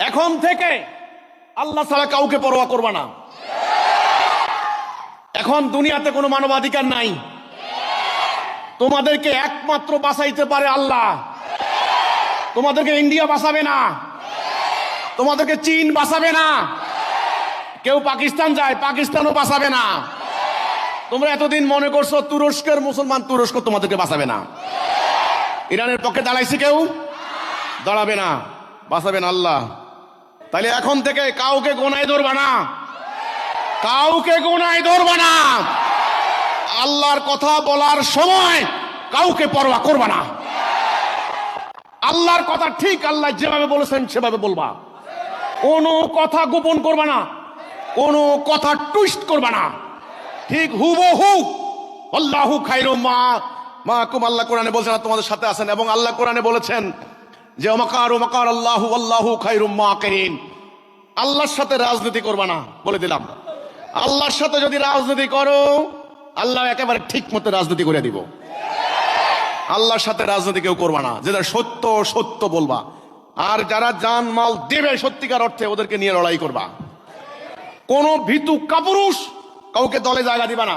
এখন থেকে আল্লাহ ছাড়া কাউকে পরোয়া করবা না। এখন দুনিয়াতে কোনো মানবাধিকার নাই। তোমাদেরকে একমাত্র বাঁচাইতে পারে আল্লাহ। তোমাদেরকে ইন্ডিয়া বাঁচাবে না, তোমাদেরকে চীন বাঁচাবে না, কেউ পাকিস্তান যায় পাকিস্তানও বাঁচাবে না। তোমরা এতদিন মনে করছো তুরস্কের মুসলমান তুরস্ক তোমাদেরকে বাঁচাবে না। ইরানের পক্ষে দাঁড়াইছে কেউ? দাঁড়াবে না, বাঁচাবেন আল্লাহ। তাহলে এখন থেকে কাউকে গোনায় ধরবা না, কাউকে গোনায় ধরবা না। আল্লাহর কথা বলার সময় কাউকে পরোয়া করবা না। আল্লাহর কথা ঠিক আল্লাহ যেভাবে বলেছেন সেভাবে বলবা। কোনো কথা গোপন করবা না, কোনো কথা টুইস্ট করবা না, ঠিক হুবহু। আল্লাহু খায়রুম মাকুম, আল্লাহ কোরআনে বলছেন তোমাদের সাথে আছেন। এবং আল্লাহ কোরআনে বলেছেন যে ওমাকারু মাকার আল্লাহু আল্লাহু খায়রুম মাকিরিন। আল্লাহর সাথে রাজনীতি করবা না, বলে দিলাম। আল্লাহর সাথে যদি রাজনীতি করো আল্লাহ একেবারে ঠিক মতো রাজনীতি করে দিব। আল্লাহর সাথে রাজনীতি কেউ করবা না, যেটা সত্য সত্য বলবা। আর যারা জান মাল দেবে সত্যিকার অর্থে ওদেরকে নিয়ে লড়াই করবা। কোন ভীতু কাপুরুষ কাউকে দলে জায়গা দিবা না।